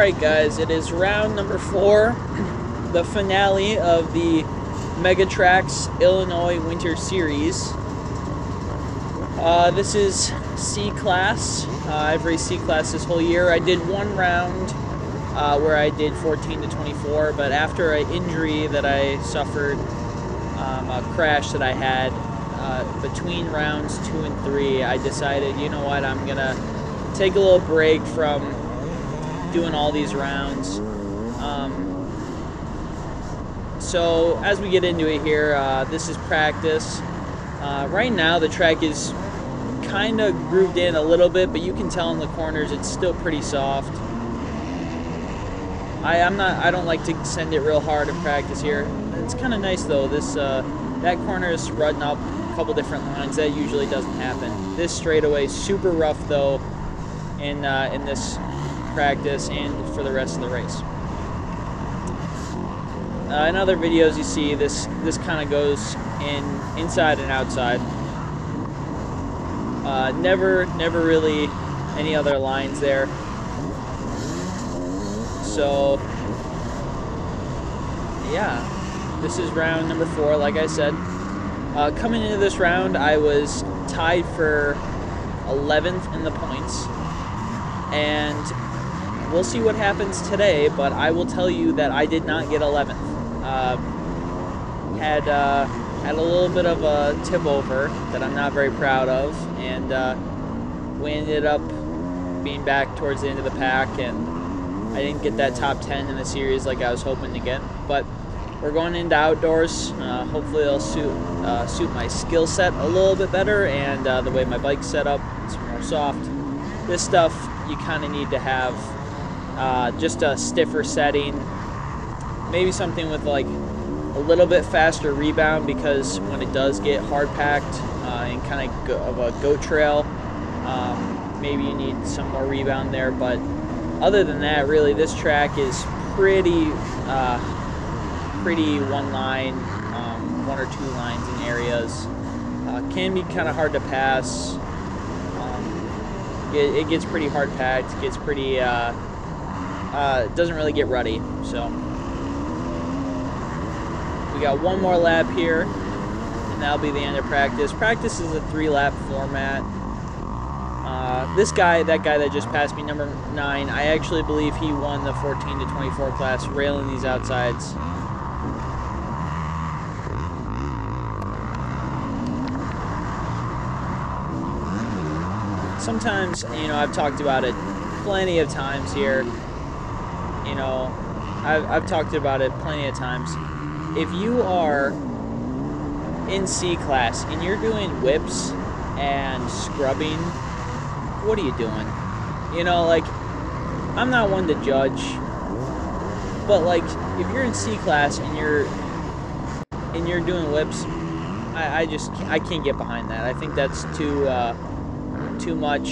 Alright guys, it is round number 4, the finale of the Megatraxs Illinois Winter Series. This is C-Class. I've raced C-Class this whole year. I did one round where I did 14 to 24, but after an injury that I suffered, a crash that I had between rounds 2 and 3, I decided, you know what, I'm gonna take a little break from doing all these rounds. So as we get into it here, this is practice. Right now the track is kind of grooved in a little bit, but you can tell in the corners it's still pretty soft. I don't like to send it real hard in practice here. It's kind of nice though. This that corner is rutting up a couple different lines. That usually doesn't happen. This straightaway is super rough though in this practice and for the rest of the race. In other videos you see this kind of goes inside and outside. Never really any other lines there. So yeah, this is round number 4, like I said. Coming into this round, I was tied for 11th in the points, and we'll see what happens today, but I will tell you that I did not get 11th. Had a little bit of a tip over that I'm not very proud of, and we ended up being back towards the end of the pack, and I didn't get that top 10 in the series like I was hoping to get. But we're going into outdoors. Hopefully it'll suit my skill set a little bit better, and the way my bike's set up, it's more soft. This stuff you kind of need to have just a stiffer setting, maybe something with like a little bit faster rebound, because when it does get hard packed and kind of a goat trail, maybe you need some more rebound there. But other than that, really, this track is pretty one line, 1 or 2 lines in areas. Can be kind of hard to pass. It gets pretty hard packed. It gets pretty doesn't really get ruddy. So we got one more lap here, and that'll be the end of practice. Practice is a 3-lap format. That guy that just passed me, number 9, I actually believe he won the 14 to 24 class, railing these outsides. Sometimes, you know, I've talked about it plenty of times here. You know, I've talked about it plenty of times. If you are in C class and you're doing whips and scrubbing, what are you doing? You know, like, I'm not one to judge, but like, if you're in C class and you're doing whips, I can't get behind that. I think that's too much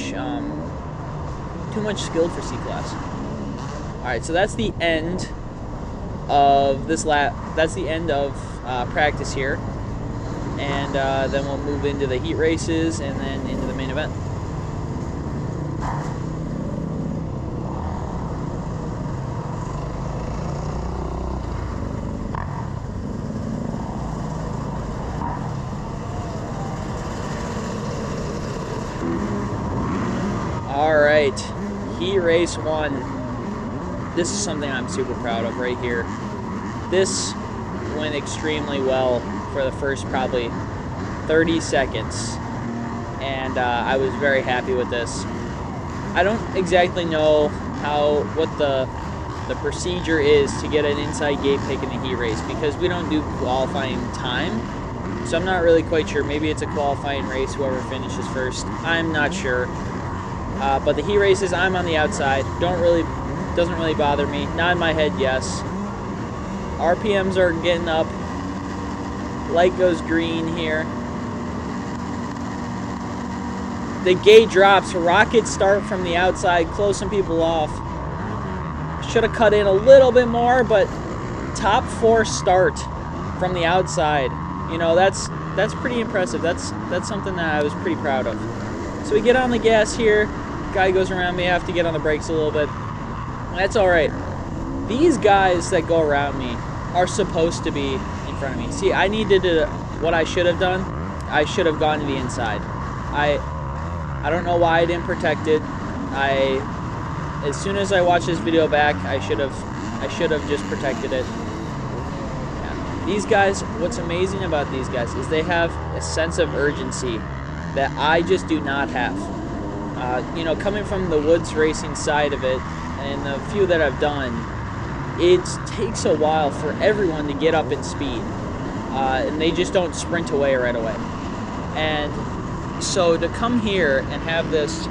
skill for C class. All right, so that's the end of this lap. That's the end of practice here, and then we'll move into the heat races and then into the main event. All right, heat race 1. This is something I'm super proud of right here. This went extremely well for the first probably 30 seconds, and I was very happy with this. I don't exactly know what the procedure is to get an inside gate pick in a heat race, because we don't do qualifying time, so I'm not really quite sure. Maybe it's a qualifying race, whoever finishes first. I'm not sure. But the heat races, I'm on the outside. Doesn't really bother me. Nod my head, yes. RPMs are getting up. Light goes green here. The gate drops. Rockets start from the outside, close some people off. Should have cut in a little bit more, but top 4 start from the outside. You know, that's pretty impressive. That's something that I was pretty proud of. So we get on the gas here. Guy goes around me. I have to get on the brakes a little bit. That's all right. These guys that go around me are supposed to be in front of me. See, I needed to, what I should have done, I should have gone to the inside. I don't know why I didn't protect it. As soon as I watched this video back, I should have just protected it. Yeah. These guys, what's amazing about these guys is they have a sense of urgency that I just do not have. You know, coming from the woods racing side of it, and the few that I've done, it takes a while for everyone to get up in speed, and they just don't sprint away right away. And so to come here and have this,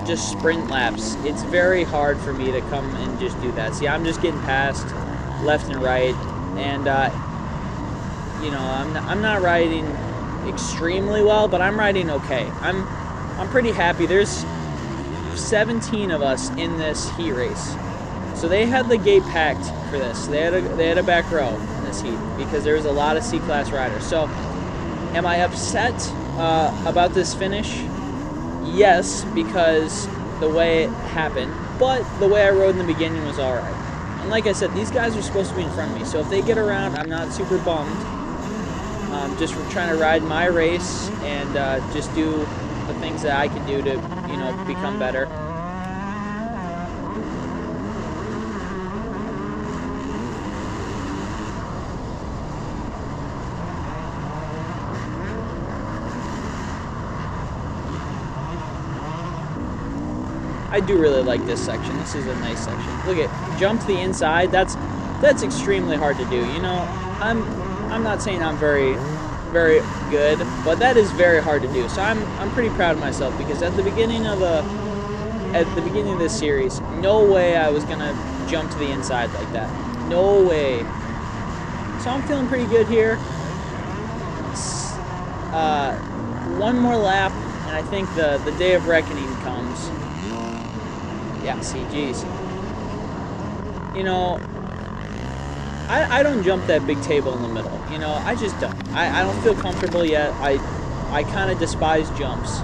just sprint laps, it's very hard for me to come and just do that. See, I'm just getting passed left and right, and you know, I'm not riding extremely well, but I'm riding okay. I'm pretty happy. There's 17 of us in this heat race, so they had the gate packed for this. They had a back row in this heat because there was a lot of C-class riders. So, am I upset about this finish? Yes, because the way it happened, but the way I rode in the beginning was all right. And like I said, these guys are supposed to be in front of me, so if they get around, I'm not super bummed. Just trying to ride my race and just do the things that I can do to, you know, become better. I do really like this section. This is a nice section. Look at, jump to the inside. That's extremely hard to do. You know, I'm not saying I'm very good, but that is very hard to do. So I'm pretty proud of myself, because at the beginning of this series, no way I was gonna jump to the inside like that. No way. So I'm feeling pretty good here. One more lap, and I think the day of reckoning comes. Yeah, see, geez. You know, I don't jump that big table in the middle. You know, I just don't. I don't feel comfortable yet. I kind of despise jumps.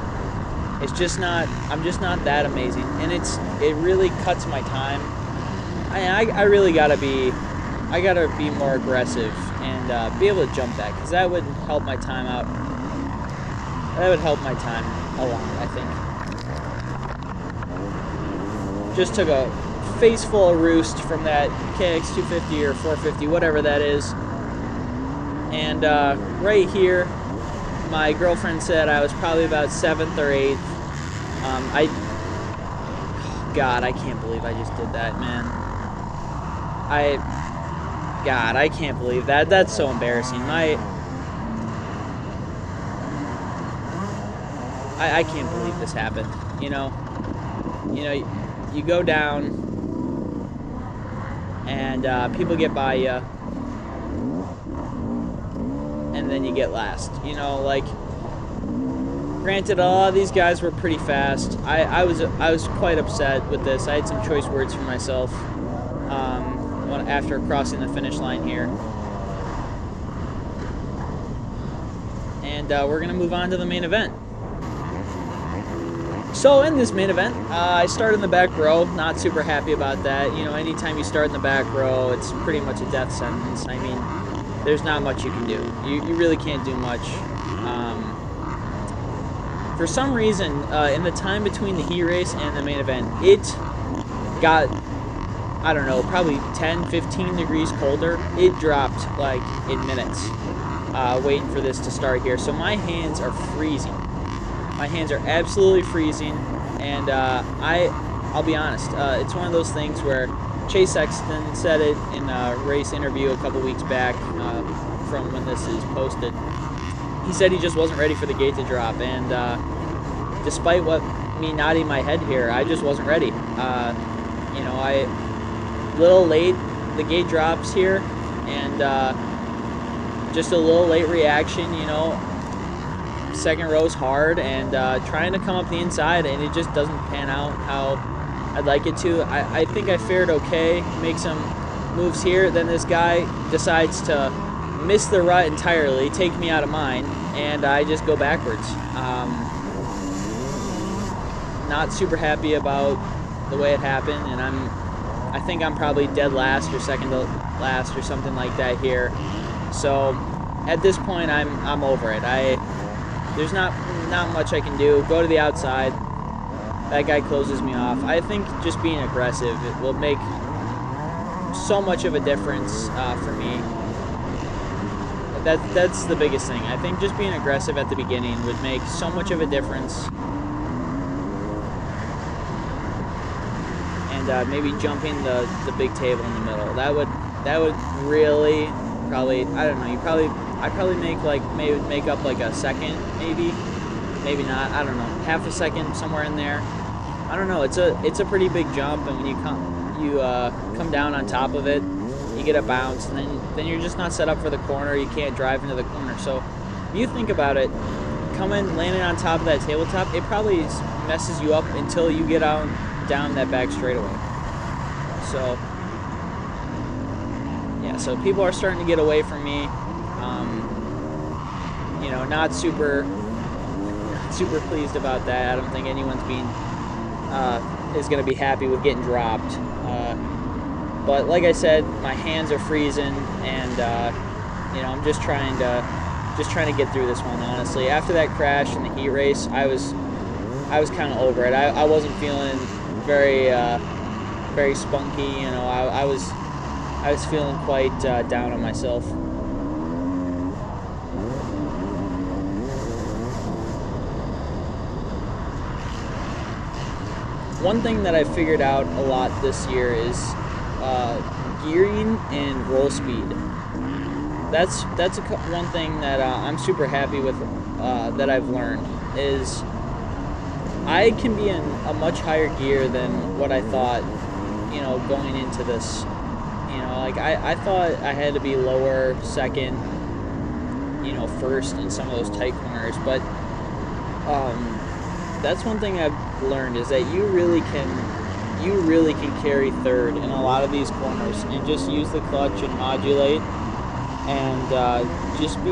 It's just not, I'm just not that amazing. And it really cuts my time. I really gotta be more aggressive and be able to jump that, because that would help my time out. That would help my time a lot, I think. Just took a face full of roost from that KX 250 or 450, whatever that is. And right here, my girlfriend said I was probably about 7th or 8th. God, I can't believe I just did that, man. God, I can't believe that. That's so embarrassing. I can't believe this happened. You know, you go down, and people get by you, and then you get last. You know, like, granted, a lot of these guys were pretty fast. I was quite upset with this. I had some choice words for myself after crossing the finish line here. And we're gonna move on to the main event. So in this main event, I started in the back row. Not super happy about that. You know, anytime you start in the back row, it's pretty much a death sentence. I mean, there's not much you can do. You really can't do much. For some reason, in the time between the heat race and the main event, it got, I don't know, probably 10, 15 degrees colder. It dropped like in minutes, waiting for this to start here. So my hands are freezing. My hands are absolutely freezing, and I'll be honest, it's one of those things where Chase Sexton said it in a race interview a couple weeks back from when this is posted. He said he just wasn't ready for the gate to drop, and despite me nodding my head here, I just wasn't ready. You know, a little late, the gate drops here, and just a little late reaction, you know. Second row's hard, and trying to come up the inside, and it just doesn't pan out how I'd like it to. I think I fared okay, make some moves here, then this guy decides to miss the rut entirely, take me out of mine, and I just go backwards. not super happy about the way it happened, and I think I'm probably dead last or second to last or something like that here. So at this point, I'm over it. There's not much I can do. Go to the outside. That guy closes me off. I think just being aggressive, it will make so much of a difference for me. That's the biggest thing. I think just being aggressive at the beginning would make so much of a difference. And maybe jumping the big table in the middle. That would really probably, I don't know, I'd probably make up like a second, maybe not, I don't know, half a second, somewhere in there. I don't know, it's a pretty big jump, and when you come down on top of it, you get a bounce, and then you're just not set up for the corner. You can't drive into the corner. So if you think about it, landing on top of that tabletop, it probably messes you up until you get down that back straightaway. So yeah, so people are starting to get away from me. You know, not super pleased about that. I don't think anyone's is going to be happy with getting dropped. But like I said, my hands are freezing, and you know, I'm just trying to get through this one. Honestly, after that crash in the heat race, I was kind of over it. I wasn't feeling very spunky. You know, I was feeling quite down on myself. One thing that I figured out a lot this year is gearing and roll speed. That's one thing that I'm super happy with, that I've learned, is I can be in a much higher gear than what I thought, you know, going into this. You know, like I thought I had to be lower, second, you know, first in some of those tight corners, but that's one thing I've learned, is that you really can carry third in a lot of these corners, and just use the clutch and modulate, and just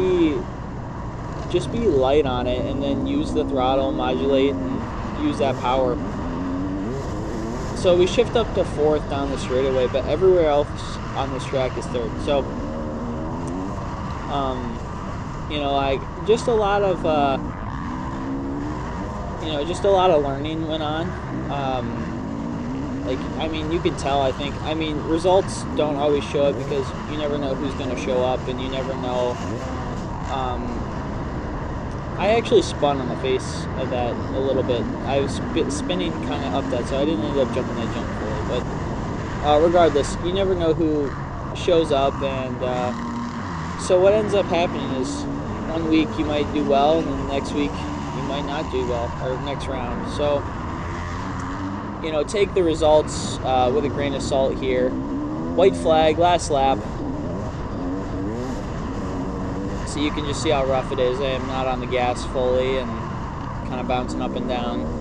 be light on it, and then use the throttle, modulate, and use that power. So we shift up to fourth down the straightaway, but everywhere else on this track is third. So you know, like just a lot of learning went on. Like, I mean, you can tell, I think. I mean, results don't always show it, because you never know who's going to show up, and you never know. I actually spun on the face of that a little bit. I was spinning kind of up that, so I didn't end up jumping that jump fully. But regardless, you never know who shows up, and so what ends up happening is, one week you might do well, and then the next week you might not do well, or next round. So, you know, take the results with a grain of salt here. White flag, last lap. So you can just see how rough it is. I am not on the gas fully, and kind of bouncing up and down.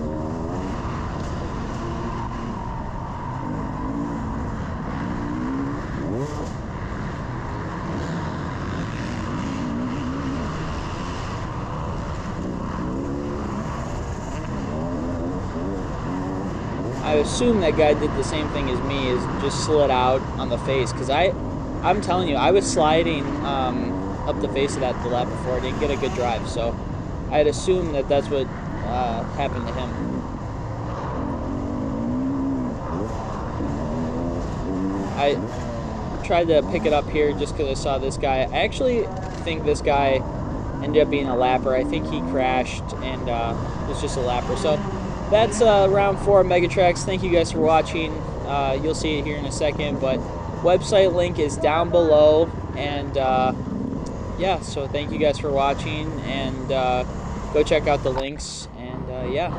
I assume that guy did the same thing as me, is just slid out on the face, because I'm telling you, I was sliding up the face of that the lap before. I didn't get a good drive, so I'd assume that that's what happened to him. I tried to pick it up here just because I saw this guy. I actually think this guy ended up being a lapper. I think he crashed and was just a lapper. So that's round 4 of Megatraxs. Thank you guys for watching. You'll see it here in a second, but website link is down below. And yeah, so thank you guys for watching, and go check out the links. And yeah.